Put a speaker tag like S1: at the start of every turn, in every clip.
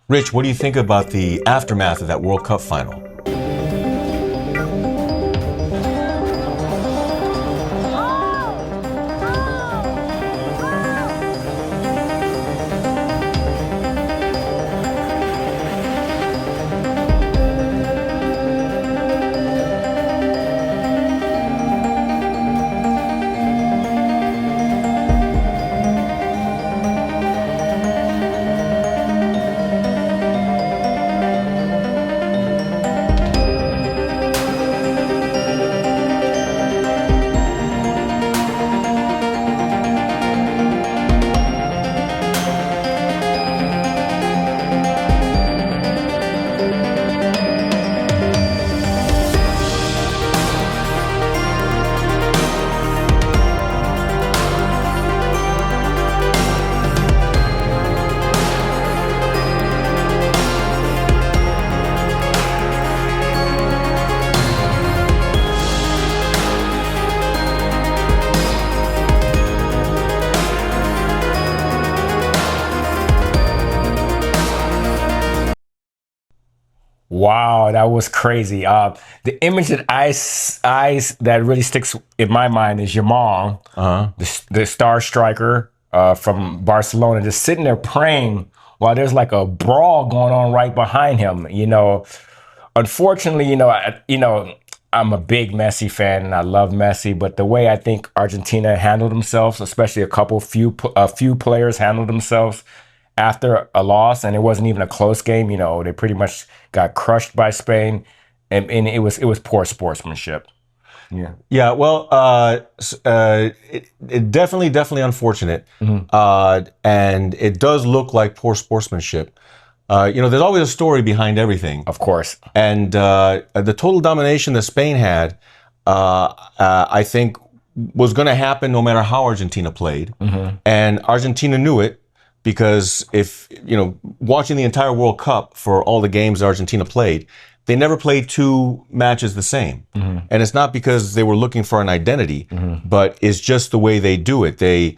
S1: Rich, what do you think about the aftermath of that World Cup final?
S2: Wow, that was crazy. The image that that really sticks in my mind is your mom, the star striker from Barcelona, just sitting there praying while there's like a brawl going on right behind him. You know, unfortunately, I'm a big Messi fan and I love Messi, but the way I think Argentina handled themselves, especially a few players handled themselves after a loss, and it wasn't even a close game. They pretty much got crushed by Spain, and it was poor sportsmanship. Yeah.
S1: Yeah. Well, it definitely unfortunate, and it does look like poor sportsmanship. There's always a story behind everything,
S2: Of course.
S1: and the total domination that Spain had, I think, was going to happen no matter how Argentina played, and Argentina knew it. Because if, watching the entire World Cup for all the games Argentina played, they never played two matches the same. And it's not because they were looking for an identity, but it's just the way they do it. They're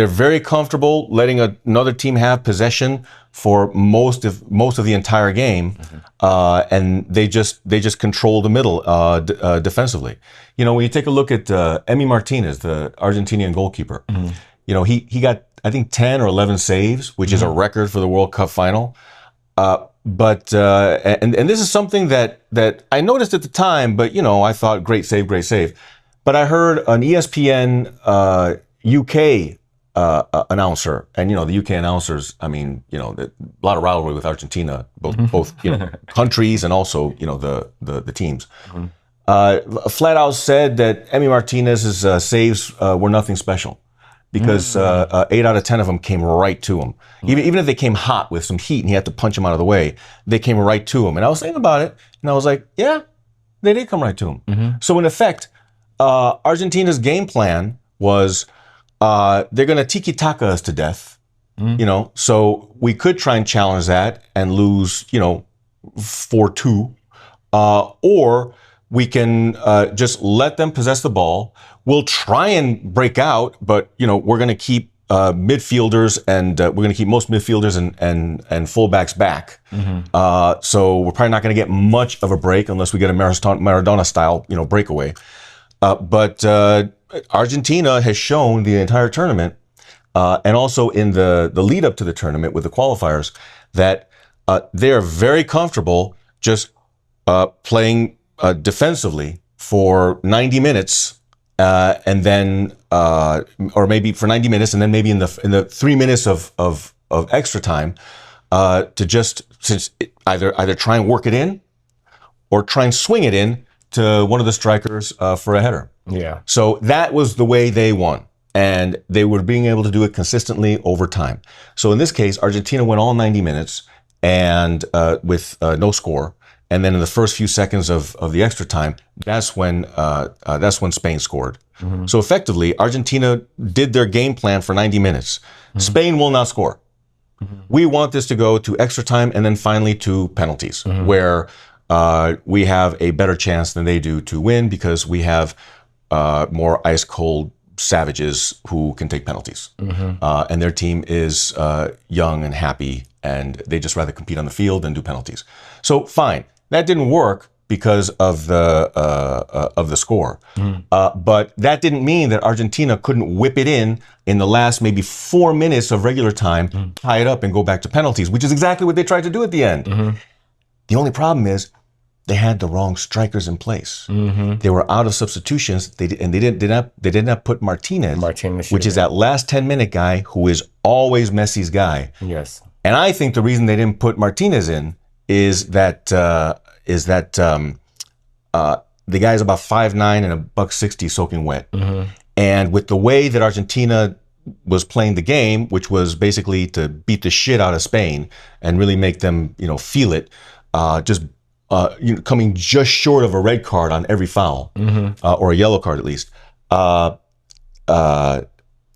S1: very comfortable letting another team have possession for most of the entire game, and they just control the middle defensively. When you take a look at Emi Martinez, the Argentinian goalkeeper, he got, I think, 10 or 11 saves, which is a record for the World Cup final. But this is something that I noticed at the time, but I thought great save. But I heard an ESPN UK announcer, and the UK announcers, a lot of rivalry with Argentina, both countries and also the teams. Flat out said that Emi Martinez's saves were nothing special. Because 8 out of 10 of them came right to him. Even if they came hot with some heat and he had to punch them out of the way, they came right to him. And I was thinking about it, and I was like, yeah, they did come right to him. So in effect, Argentina's game plan was they're going to tiki-taka us to death. So we could try and challenge that and lose, 4-2, or we can just let them possess the ball. We'll try and break out, but we're going to keep midfielders, and we're going to keep most midfielders and fullbacks back. So we're probably not going to get much of a break unless we get a Maradona style, breakaway. But Argentina has shown the entire tournament, and also in the lead up to the tournament with the qualifiers, that they are very comfortable just playing defensively for 90 minutes. And then, or maybe for 90 minutes, and then maybe in the 3 minutes of extra time, to just either try and work it in, or try and swing it in to one of the strikers for a header.
S2: Yeah.
S1: So that was the way they won, and they were being able to do it consistently over time. So in this case, Argentina went all 90 minutes and with no score. And then in the first few seconds of the extra time, that's when Spain scored. So effectively, Argentina did their game plan for 90 minutes. Spain will not score. We want this to go to extra time and then finally to penalties, where we have a better chance than they do to win, because we have more ice cold savages who can take penalties. And their team is young and happy, and they just rather compete on the field than do penalties. So fine, that didn't work because of the score. But that didn't mean that Argentina couldn't whip it in the last maybe 4 minutes of regular time, tie it up and go back to penalties, which is exactly what they tried to do at the end. The only problem is they had the wrong strikers in place. They were out of substitutions, they did not put Martinez, which is that last 10-minute guy who is always Messi's guy.
S2: Yes.
S1: And I think the reason they didn't put Martinez in is that the guy is about 5'9" and $160 soaking wet. And with the way that Argentina was playing the game, which was basically to beat the shit out of Spain and really make them, feel it, coming just short of a red card on every foul, or a yellow card at least.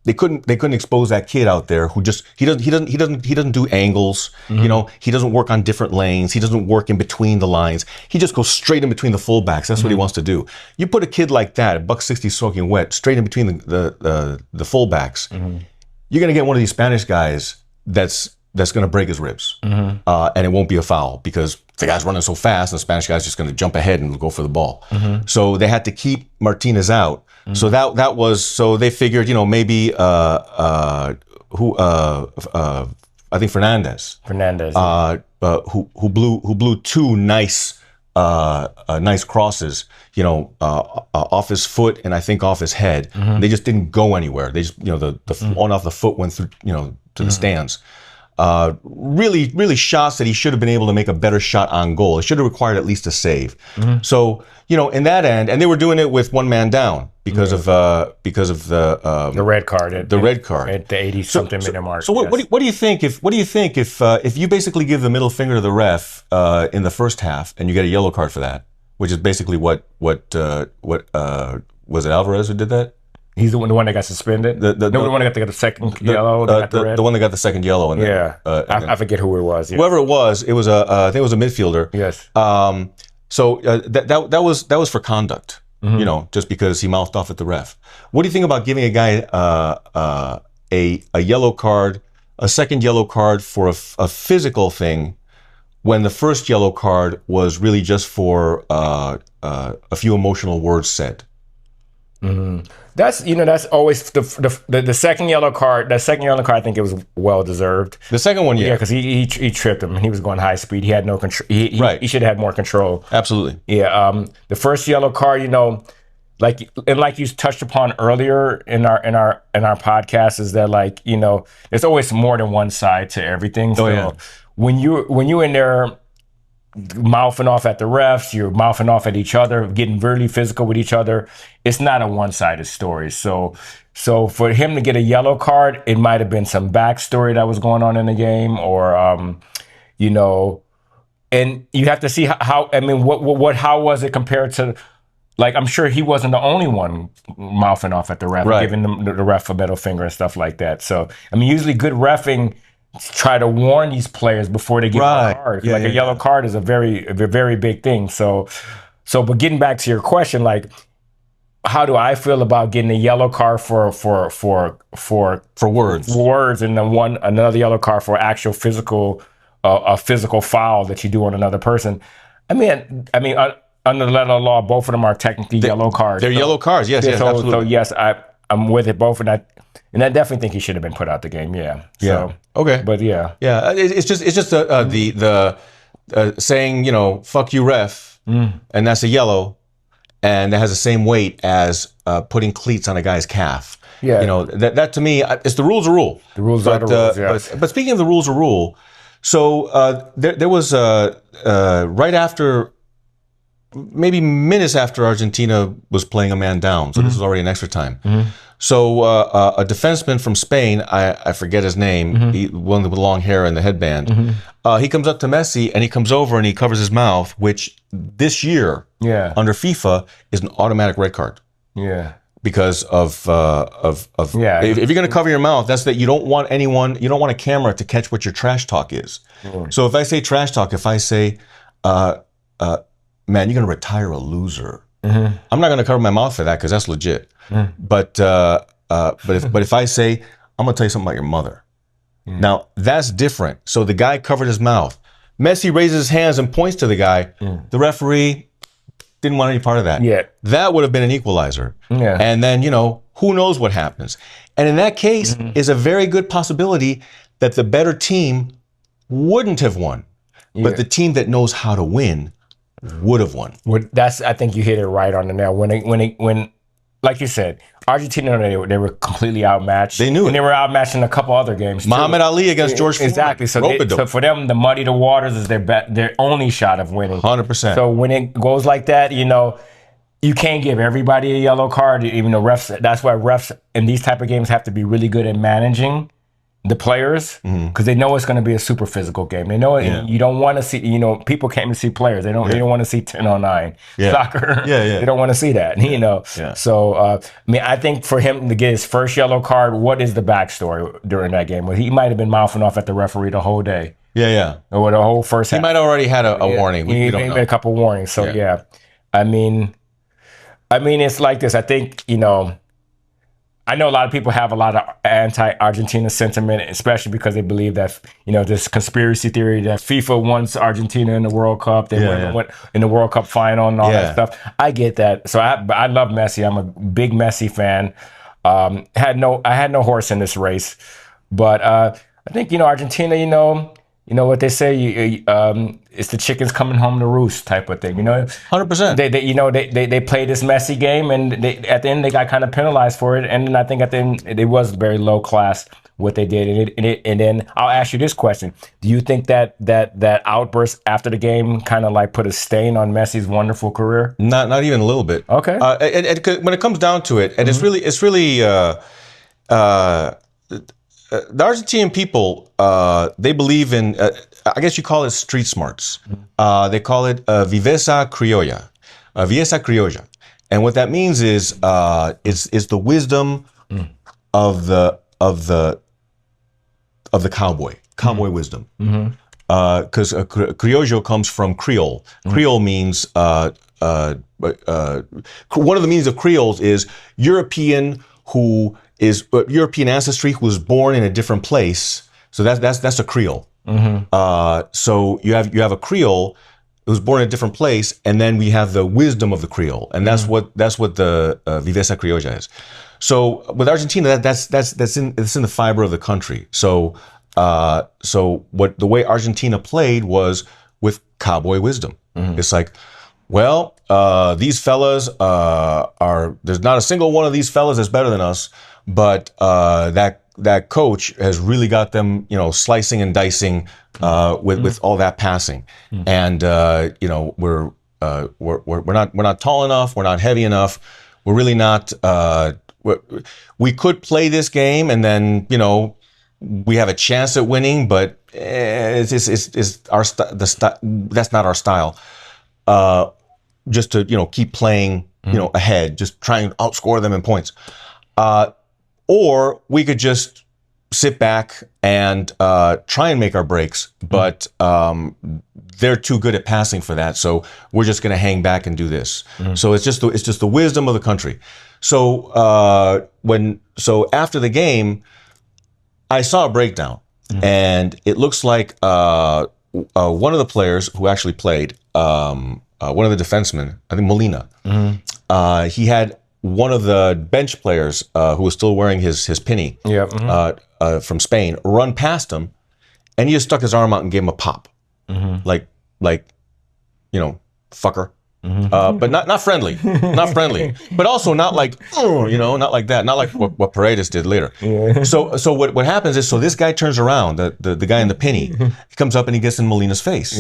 S1: They couldn't expose that kid out there who just he doesn't do angles. He doesn't work on different lanes. He doesn't work in between the lines. He just goes straight in between the fullbacks. That's what he wants to do. You put a kid like that, $160 soaking wet, straight in between the fullbacks. You're gonna get one of these Spanish guys that's gonna break his ribs, and it won't be a foul because the guy's running so fast, and the Spanish guy's just gonna jump ahead and go for the ball. So they had to keep Martinez out. So that was, so they figured, maybe I think Fernandez, who blew two nice crosses, off his foot and I think off his head. They just didn't go anywhere. They just, the one off the foot went through, to the stands. Really shots that he should have been able to make a better shot on goal. It should have required at least a save. So, in that end, and they were doing it with one man down because of the
S2: red card.
S1: At the
S2: 80-something minute mark.
S1: So what do you think if you basically give the middle finger to the ref in the first half and you get a yellow card for that, which is basically what was it Alvarez who did that?
S2: He's the one that got suspended. The one that got the second yellow.
S1: The one that got the second yellow. And
S2: I forget who it was. Yeah.
S1: Whoever it was I think it was a midfielder.
S2: Yes.
S1: So that was for conduct. Just because he mouthed off at the ref. What do you think about giving a guy a yellow card, a second yellow card for a physical thing, when the first yellow card was really just for a few emotional words said?
S2: That's always the second yellow card. That second yellow card, I think it was well deserved.
S1: The second one, yeah,
S2: because he tripped him. He was going high speed. He had no control. He should have had more control.
S1: Absolutely.
S2: Yeah. The first yellow card, like you touched upon earlier in our podcast, is that there's always more than one side to everything. So when you're in there mouthing off at the refs, you're mouthing off at each other, getting really physical with each other, it's not a one-sided story. So for him to get a yellow card, it might have been some backstory that was going on in the game, or and you have to see how how was it compared to, I'm sure he wasn't the only one mouthing off at the ref, giving the ref a middle finger and stuff like that. So usually good reffing try to warn these players before they get a card. A yellow card is a very big thing. So but getting back to your question, how do I feel about getting a yellow card for words, and then another yellow card for actual physical foul that you do on another person? I mean, under the letter of law, both of them are technically yellow cards.
S1: They're yellow cards. Yes, absolutely.
S2: So yes, I'm with it both, and I definitely think he should have been put out the game. Yeah.
S1: Yeah. Okay.
S2: But yeah.
S1: Yeah. It's just the saying, fuck you, ref, and that's a yellow, and that has the same weight as putting cleats on a guy's calf.
S2: Yeah.
S1: That to me, it's the rules are rule.
S2: The rules are the rules. Yes.
S1: But speaking of the rules are rule, so there was right after, maybe minutes after Argentina was playing a man down, so this was already in extra time. So a defenseman from Spain, I forget his name, one with long hair and the headband, he comes up to Messi and he comes over and he covers his mouth, which this year under FIFA is an automatic red card.
S2: Yeah.
S1: Because if you're going to cover your mouth, that's that you don't want a camera to catch what your trash talk is. So if I say trash talk, if I say, man, you're going to retire a loser. I'm not going to cover my mouth for that because that's legit. But but if I say, I'm gonna tell you something about your mother. Now that's different. So the guy covered his mouth. Messi raises his hands and points to the guy. The referee didn't want any part of that.
S2: Yeah.
S1: That would have been an equalizer.
S2: Yeah.
S1: And then, who knows what happens. And in that case, is a very good possibility that the better team wouldn't have won. But the team that knows how to win would have won.
S2: I think you hit it right on the nail. When like you said, Argentina, they were completely outmatched.
S1: They knew it.
S2: And they were outmatched in a couple other games.
S1: Muhammad Ali against George Foreman.
S2: Exactly. So for them, the muddy the waters is their only shot of winning.
S1: 100%.
S2: So when it goes like that, you can't give everybody a yellow card. Even the refs. That's why refs in these type of games have to be really good at managing the players, because they know it's going to be a super physical game. They know it. You don't want to see, people can't even see players. They don't want to see 10-on-9 soccer. They don't want to see that, So, I think for him to get his first yellow card, what is the backstory during that game? Well, he might have been mouthing off at the referee the whole day. Or the whole first half.
S1: He might have already had a warning. We don't know.
S2: A couple warnings. So, it's like this. I think, I know a lot of people have a lot of anti-Argentina sentiment, especially because they believe that, this conspiracy theory that FIFA wants Argentina in the World Cup. They went in the World Cup final and all that stuff. I get that. So I love Messi. I'm a big Messi fan. I had no horse in this race. But I think, Argentina, what they say, it's the chickens coming home to roost type of thing,
S1: 100%.
S2: They played this messy game, and at the end they got kind of penalized for it. And I think at the end it was very low class what they did. And then I'll ask you this question: do you think that outburst after the game kind of like put a stain on Messi's wonderful career?
S1: Not even a little bit.
S2: Okay.
S1: When it comes down to it, and it's really the Argentinian people, they believe in, I guess you call it street smarts. They call it viveza criolla, viveza criolla. And what that means is the wisdom of the cowboy wisdom. Because criollo comes from Creole. Creole means, one of the meanings of Creoles is European European ancestry who was born in a different place. So that's a Creole. So you have a Creole who was born in a different place, and then we have the wisdom of the Creole, and that's what the viveza criolla is. So with Argentina, it's in the fiber of the country. So the way Argentina played was with cowboy wisdom. It's like, well, these fellas there's not a single one of these fellas that's better than us, but that coach has really got them, slicing and dicing with all that passing, and we're not tall enough, we're not heavy enough, we're really not. We could play this game, and then we have a chance at winning, but it's that's not our style. Just to keep playing ahead, just try and outscore them in points, or we could just sit back and try and make our breaks, but they're too good at passing for that, so we're just going to hang back and do this. So it's just the wisdom of the country. So after the game, I saw a breakdown, and it looks like one of the players who actually played. One of the defensemen, I think Molina, he had one of the bench players who was still wearing his penny from Spain run past him, and he just stuck his arm out and gave him a pop, like fucker, but not friendly, but also not like not like that, not like what Paredes did later. So what happens is, so this guy turns around, the guy in the penny, he comes up and he gets in Molina's face.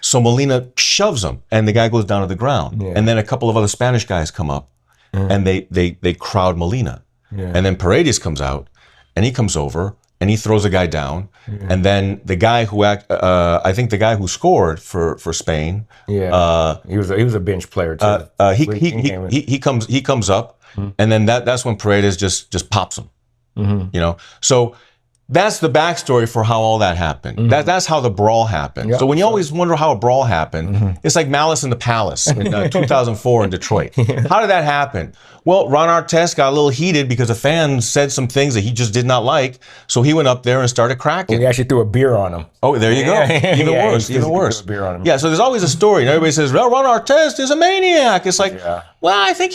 S1: So Molina shoves him, and the guy goes down to the ground. And then a couple of other Spanish guys come up, and they crowd Molina. And then Paredes comes out, and he comes over, and he throws a guy down. And then the guy who I think the guy who scored for Spain.
S2: He was a bench player too.
S1: He comes up, and then that's when Paredes just pops him. So that's the backstory for how all that happened. That's how the brawl happened.
S2: Yep.
S1: So when you always wonder how a brawl happened, it's like Malice in the Palace in 2004 in Detroit. How did that happen? Well, Ron Artest got a little heated because a fan said some things that he just did not like. So he went up there and started cracking.
S2: He actually threw a beer on him.
S1: Oh, there you go. Even worse. Even worse.
S2: Threw a beer on him.
S1: Yeah. So there's always a story, and everybody says, "Well, Ron Artest is a maniac." It's like, well, I think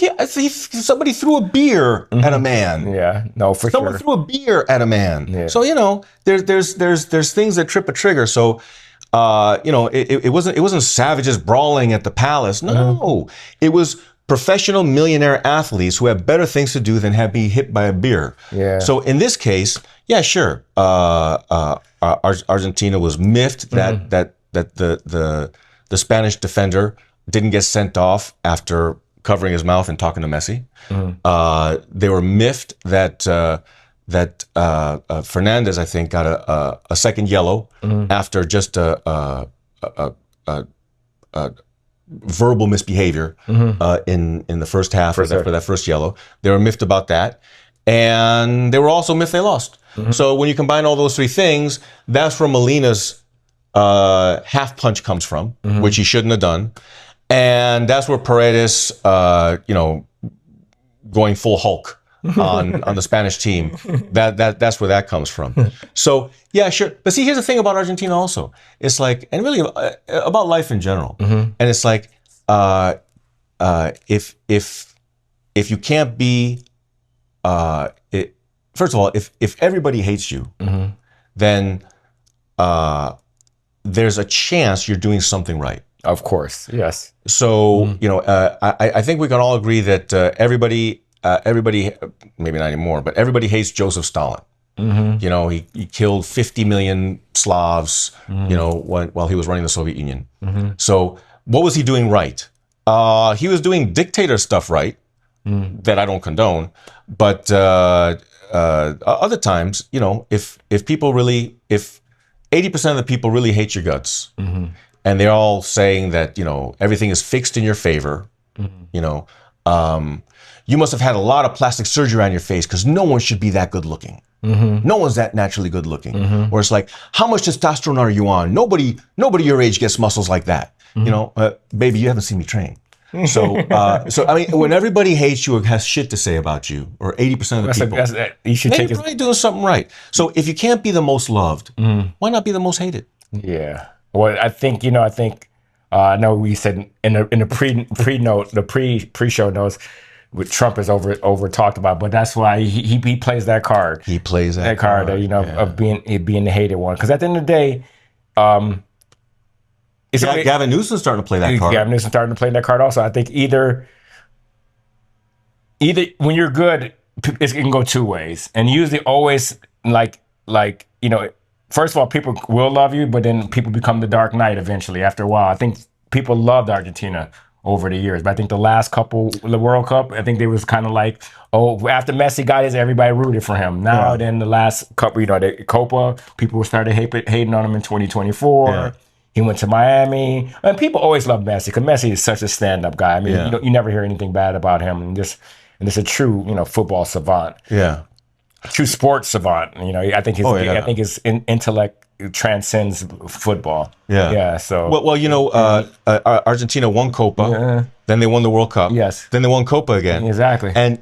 S1: somebody threw a beer at a man.
S2: Yeah. No, for
S1: Someone
S2: sure.
S1: threw a beer at a man.
S2: Yeah.
S1: So there's things that trip a trigger. So it wasn't savages brawling at the palace. No, it was professional millionaire athletes who have better things to do than have be hit by a beer.
S2: Yeah.
S1: So in this case, yeah, sure. Argentina was miffed that the Spanish defender didn't get sent off after covering his mouth and talking to Messi. They were miffed that Fernandez, I think, got a second yellow after just a verbal misbehavior in the first half for that first yellow. They were miffed about that, and they were also miffed they lost. So when you combine all those three things, that's where Molina's half punch comes from, which he shouldn't have done, and that's where Paredes, going full Hulk on the Spanish team. That's where that comes from. So yeah, sure. But see, here's the thing about Argentina also. It's like, and really about life in general. And it's like, if you can't be, first of all, if everybody hates you, then there's a chance you're doing something right.
S2: Of course, yes.
S1: So I think we can all agree that everybody, maybe not anymore, but everybody hates Joseph Stalin. He killed 50 million Slavs, while he was running the Soviet Union. So what was he doing right? He was doing dictator stuff right, that I don't condone. But other times, if people really, if 80% of the people really hate your guts, and they're all saying that, everything is fixed in your favor, you must have had a lot of plastic surgery on your face because no one should be that good looking. No one's that naturally good looking. Or it's like, how much testosterone are you on? Nobody your age gets muscles like that. Baby, you haven't seen me train. So I mean, when everybody hates you or has shit to say about you, or 80% of the people,
S2: you should
S1: then you're probably doing something right. So if you can't be the most loved, why not be the most hated?
S2: Yeah. Well, I think I know we said in the pre-show notes, what Trump is over talked about, but that's why he plays that card.
S1: He plays that
S2: card, of being the hated one. Because at the end of the day,
S1: Gavin Newsom's starting to play that card.
S2: Gavin Newsom's starting to play that card also. I think either when you're good, it can go two ways, and usually always first of all, people will love you, but then people become the Dark Knight eventually after a while. I think people loved Argentina over the years, but I think the last couple, the World Cup, I think they was kind of like, after Messi got his, everybody rooted for him. Now, then the last couple, the Copa, people started hating on him in 2024. Yeah. He went to Miami, and people always love Messi because Messi is such a stand-up guy. I mean, you never hear anything bad about him, and this a true, football savant. Yeah. True sports savant. I think his intellect transcends football. Yeah. Yeah. So
S1: Argentina won Copa. Then they won the World Cup.
S2: Yes.
S1: Then they won Copa again.
S2: Exactly.
S1: And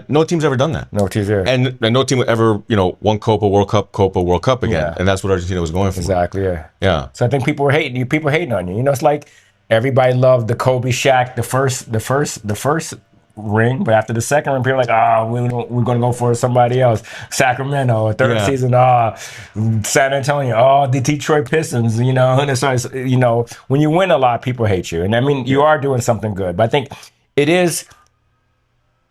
S1: no team's ever done that.
S2: No team's ever.
S1: And no team ever won Copa, World Cup again. Yeah. And that's what Argentina was going for.
S2: Exactly. Yeah.
S1: Yeah.
S2: So I think people were hating you. People hating on you. It's like everybody loved the Kobe Shaq, the first ring, but after the second ring, people are like, we're gonna go for somebody else. Sacramento, third season, San Antonio, the Detroit Pistons, and it's when you win a lot, people hate you. And I mean, you are doing something good, but I think it is,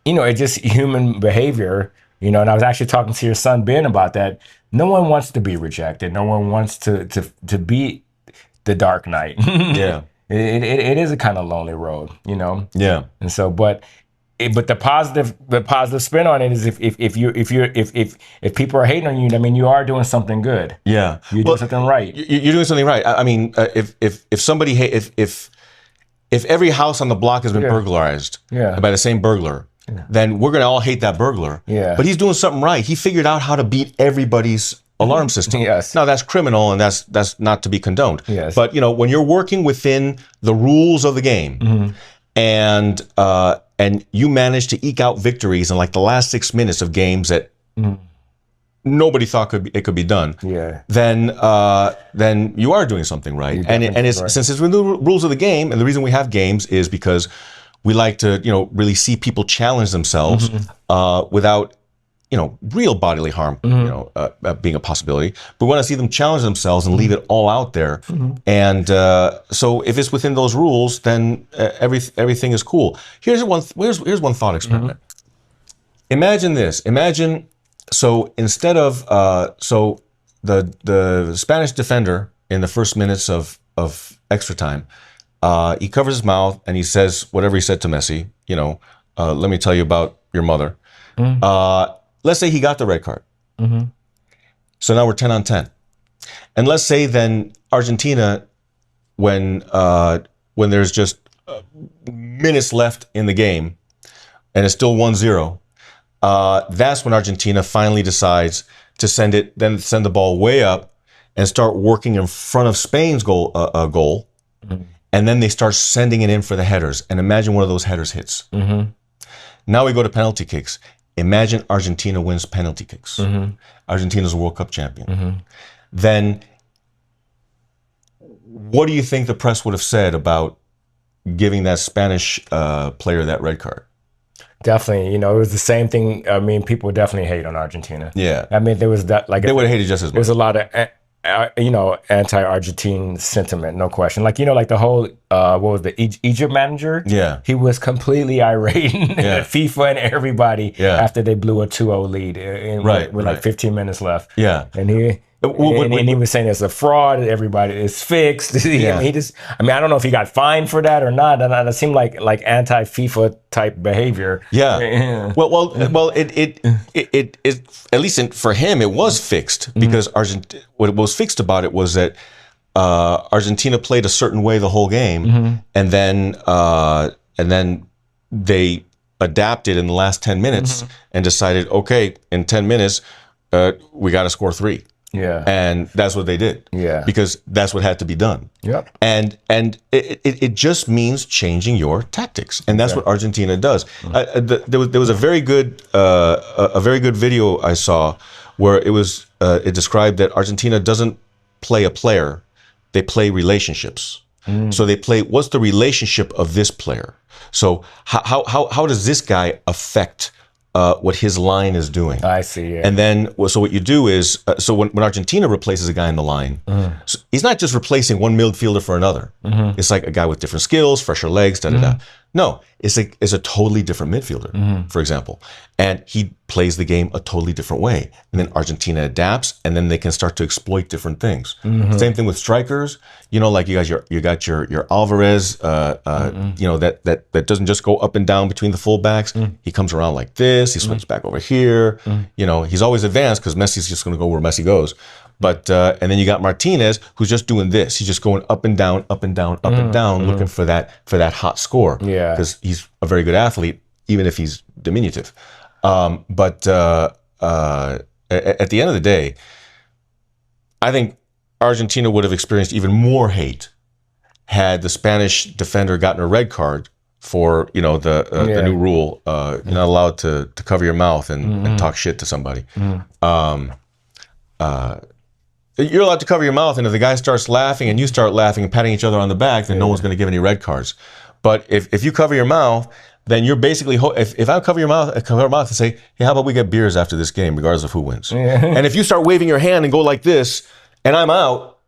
S2: it's just human behavior, and I was actually talking to your son, Ben, about that. No one wants to be rejected. No one wants to be the Dark Knight. Yeah. It is a kind of lonely road, Yeah. And so, but the positive spin on it is if people are hating on you, I mean, you are doing something good.
S1: Yeah,
S2: you're doing something right.
S1: You're doing something right. I mean, if somebody if every house on the block has been burglarized by the same burglar, then we're gonna all hate that burglar. Yeah. But he's doing something right. He figured out how to beat everybody's alarm system.
S2: Yes.
S1: Now that's criminal, and that's not to be condoned.
S2: Yes.
S1: But when you're working within the rules of the game, and you manage to eke out victories in like the last 6 minutes of games that nobody thought it could be done.
S2: Yeah.
S1: Then you are doing something right. And it's right. Since it's within the rules of the game, and the reason we have games is because we like to really see people challenge themselves without real bodily harm being a possibility. But we want to see them challenge themselves and leave it all out there. And so if it's within those rules, then everything is cool. Here's one thought experiment. Imagine this. So instead of the Spanish defender in the first minutes of extra time, he covers his mouth and he says whatever he said to Messi. Let me tell you about your mother. Let's say he got the red card. So now we're 10 on 10. And let's say then Argentina, when there's just minutes left in the game and it's still 1-0, that's when Argentina finally decides to send the ball way up and start working in front of Spain's goal. And then they start sending it in for the headers. And imagine one of those headers hits. Now we go to penalty kicks. Imagine Argentina wins penalty kicks. Argentina's a World Cup champion. Then what do you think the press would have said about giving that Spanish player that red card?
S2: Definitely, it was the same thing. I mean, people definitely hate on Argentina.
S1: Yeah.
S2: I mean, there was that, like,
S1: they would have hated just as much.
S2: There's a lot of anti-Argentine sentiment, no question. Like, like the whole, what was the Egypt manager?
S1: Yeah.
S2: He was completely irate at FIFA and everybody after they blew a 2-0 lead with like 15 minutes left.
S1: Yeah.
S2: And he was saying it's a fraud. Everybody is fixed. I don't know if he got fined for that or not. And that seemed like anti-FIFA type behavior.
S1: Yeah. Well, it at least for him it was fixed because what was fixed about it was that Argentina played a certain way the whole game, and then they adapted in the last 10 minutes and decided, okay, in 10 minutes we got to score 3.
S2: Yeah.
S1: And that's what they did. Yeah. Because that's what had to be done.
S2: Yep.
S1: And it just means changing your tactics. And that's what Argentina does. There was a very good video I saw where it described that Argentina doesn't play a player, they play relationships. So they play, what's the relationship of this player? So how does this guy affect what his line is doing?
S2: I see. Yeah.
S1: And then, so what you do is, so when Argentina replaces a guy in the line, so he's not just replacing one midfielder for another. It's like a guy with different skills, fresher legs, No, it's a totally different midfielder, for example. And he plays the game a totally different way. And then Argentina adapts, and then they can start to exploit different things. Same thing with strikers. Like you got your Alvarez, that doesn't just go up and down between the fullbacks. He comes around like this. He swings back over here. He's always advanced because Messi's just going to go where Messi goes. But and then you got Martinez, who's just doing this. He's just going up and down, up and down, up and down, looking for that hot score. Yeah, because he's a very good athlete, even if he's diminutive. But at the end of the day, I think Argentina would have experienced even more hate had the Spanish defender gotten a red card for the new rule. You're not allowed to cover your mouth and talk shit to somebody. You're allowed to cover your mouth, and if the guy starts laughing and you start laughing and patting each other on the back, then no one's going to give any red cards. But if you cover your mouth, then you're basically, if I cover my mouth and say, hey, how about we get beers after this game, regardless of who wins? And if you start waving your hand and go like this, and I'm out,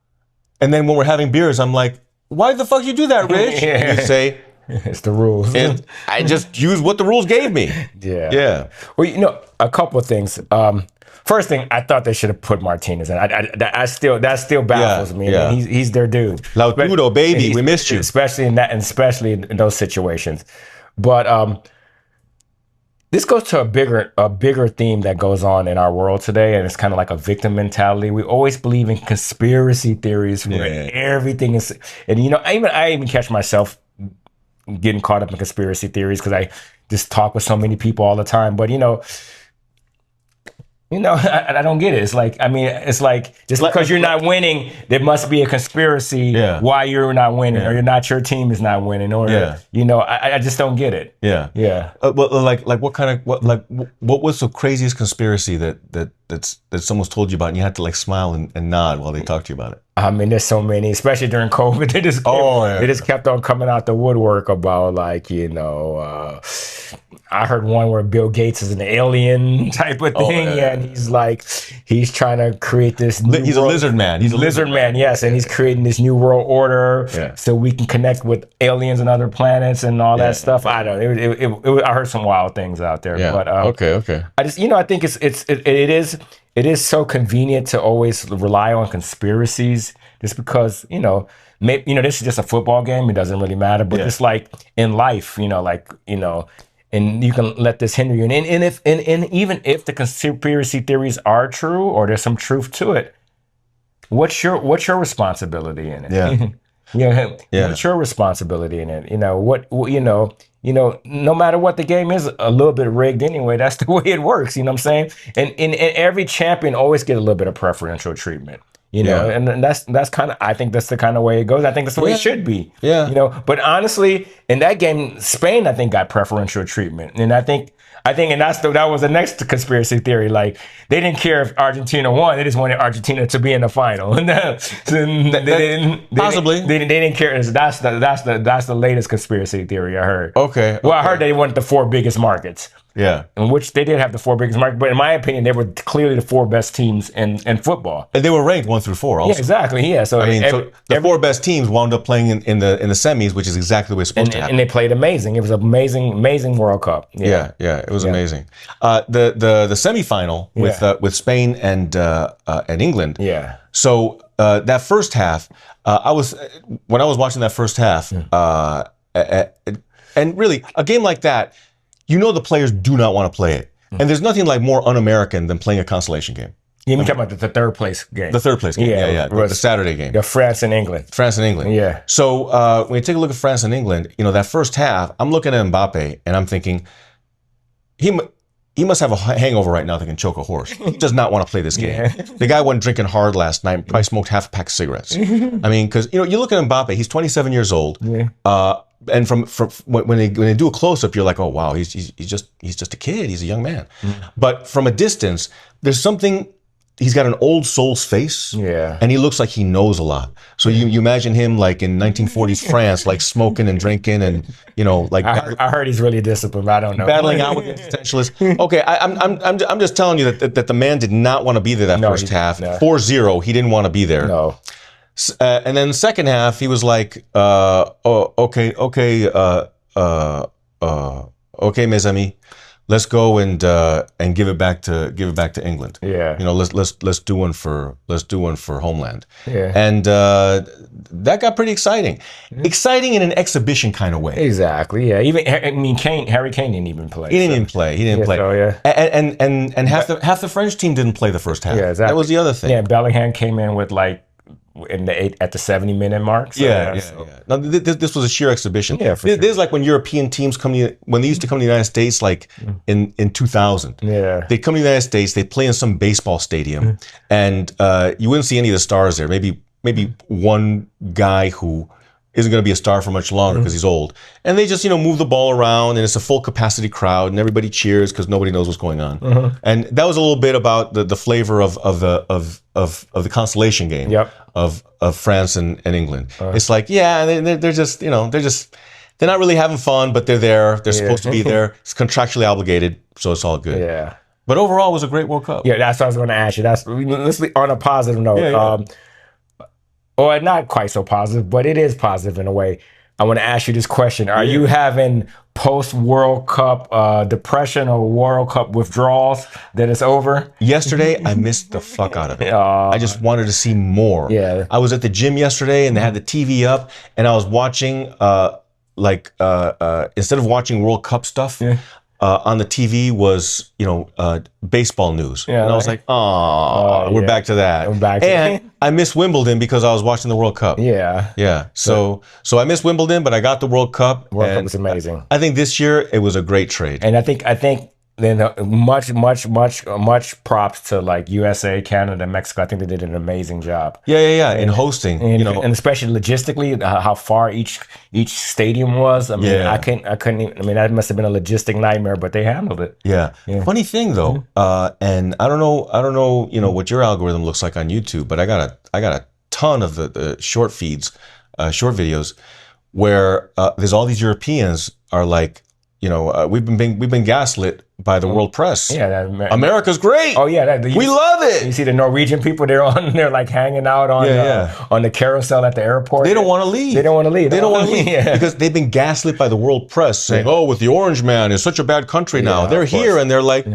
S1: and then when we're having beers, I'm like, why the fuck you do that, Rich? You say,
S2: it's the rules.
S1: I just used what the rules gave me. Yeah.
S2: Well, a couple of things. First thing, I thought they should have put Martinez in. That still baffles me.
S1: Yeah.
S2: I mean, he's their dude.
S1: Lautaro, baby, we missed you.
S2: Especially in those situations. But this goes to a bigger theme that goes on in our world today, and it's kind of like a victim mentality. We always believe in conspiracy theories where everything is, and I even catch myself getting caught up in conspiracy theories because I just talk with so many people all the time. But You know, I don't get it. It's like, I mean, it's like just because you're not winning, there must be a conspiracy why you're not winning, or you're not, your team is not winning, or you know, I just don't get it.
S1: Yeah. But like what kind of what was the craziest conspiracy that someone's told you about, and you had to like smile and nod while they talked to you about it?
S2: I mean, there's so many, especially during COVID. They just kept on coming out the woodwork about, like, you know, I heard one where Bill Gates is an alien type of thing, and he's trying to create this new
S1: he's
S2: world.
S1: a lizard man.
S2: He's a lizard man, yes, and he's creating this new world order so we can connect with aliens and other planets and all that stuff. I don't know. I heard some wild things out there. But
S1: okay.
S2: I just, you know, I think it is so convenient to always rely on conspiracies, just because, you know, maybe, you know, this is just a football game. It doesn't really matter. But just like in life, you know, like, you know, and you can let this hinder you. And even if the conspiracy theories are true, or there's some truth to it, what's your responsibility in it? What's your responsibility in it? You know, no matter what, the game is a little bit rigged anyway. That's the way it works. You know what I'm saying? And every champion always get a little bit of preferential treatment. You know, and that's kind of, I think that's the kind of way it goes. I think that's the way it should be. You know, but honestly, in that game, Spain, I think, got preferential treatment. And I think, and that was the next conspiracy theory. Like, they didn't care if Argentina won; they just wanted Argentina to be in the final.
S1: Possibly,
S2: they didn't care. That's the latest conspiracy theory I heard.
S1: Okay.
S2: Well, I heard they wanted the 4 biggest markets. In which they did have the 4 biggest markets, but in my opinion, they were clearly the 4 best teams in football.
S1: And they were ranked 1 through 4 also.
S2: Yeah, exactly. Yeah. So
S1: I mean, the 4 best teams wound up playing in the semis, which is exactly what it's supposed to happen.
S2: And they played amazing. It was an amazing World Cup.
S1: Yeah, it was amazing. The semifinal with Spain and England. So that first half, when I was watching that first half, and really a game like that, you know, the players do not want to play it. And there's nothing like more un-American than playing a consolation game.
S2: You mean talking about the third place game? The
S1: third place game, the Saturday game.
S2: The France and England. Yeah.
S1: So when you take a look at France and England, you know, that first half, I'm looking at Mbappe and I'm thinking, he must have a hangover right now that can choke a horse. He does not want to play this game. The guy wasn't drinking hard last night, probably smoked half a pack of cigarettes. I mean, because, you know, you look at Mbappe, he's 27 years old. And from when they do a close up, you're like, oh wow, he's just a kid, he's a young man. But from a distance, there's something. He's got an old soul's face, and he looks like he knows a lot. So you imagine him like in 1940s France, like smoking and drinking, and, you know, like
S2: I heard he's really disciplined. But I don't know,
S1: battling out with existentialists. Okay, I'm just telling you that the man did not want to be there that first half. 4-0, he didn't want to be there.
S2: No.
S1: And then the second half, he was like, okay, mes amis, let's go and give it back to England. You know, let's do one for homeland. And that got pretty exciting. Exciting in an exhibition kind of way.
S2: Exactly. Even, I mean, Harry Kane didn't even play.
S1: He didn't even play. So, and half the French team didn't play the first half.
S2: Exactly.
S1: That was the other thing.
S2: Bellingham came in with like at the 70-minute mark. So,
S1: Now, this was a sheer exhibition.
S2: For sure.
S1: This is like when European teams when they used to come to the United States, like in 2000. They'd come to the United States, they'd play in some baseball stadium, and you wouldn't see any of the stars there. Maybe one guy who isn't going to be a star for much longer because he's old. And they just, you know, move the ball around, and it's a full capacity crowd, and everybody cheers because nobody knows what's going on. And that was a little bit about the flavor of the consolation game of France and England. It's like, they're just, you know, they're not really having fun, but they're there. They're supposed to be there. It's contractually obligated, so it's all good. But overall, it was a great World Cup.
S2: That's what I was going to ask you. Let's be on a positive note. Or not quite so positive, but it is positive in a way. I want to ask you this question. Are you having post-World Cup depression or World Cup withdrawals that it's over?
S1: Yesterday, I missed the fuck out of it. I just wanted to see more. I was at the gym yesterday, and they had the TV up, and I was watching, instead of watching World Cup stuff, on the TV was, you know, baseball news. And I was like, we're back to that. And I missed Wimbledon because I was watching the World Cup. So I missed Wimbledon, but I got the World Cup.
S2: World Cup was amazing.
S1: I think this year it was a great trade.
S2: And I think then much props to like USA, Canada, Mexico. I think they did an amazing job.
S1: Yeah. In hosting,
S2: and,
S1: you know,
S2: and especially logistically, how far each stadium was. I mean, I couldn't even. I mean, that must have been a logistic nightmare, but they handled it.
S1: Yeah. Funny thing though, and I don't know, you know, what your algorithm looks like on YouTube, but I got a ton of the short feeds, short videos, where there's all these Europeans are like, you know, we've been gaslit by the world press.
S2: Yeah,
S1: America's great.
S2: Oh yeah,
S1: we love it.
S2: You see the Norwegian people, they're like hanging out on the carousel at the airport.
S1: They don't want to leave.
S2: They don't want to leave.
S1: They don't want to leave because they've been gaslit by the world press, saying, "Oh, with the Orange Man, it's such a bad country now." They're here and they're like,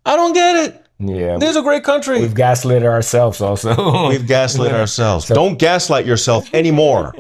S1: "I don't get it.
S2: Yeah,
S1: this is a great country."
S2: We've gaslit ourselves also.
S1: We've gaslit ourselves. Don't gaslight yourself anymore.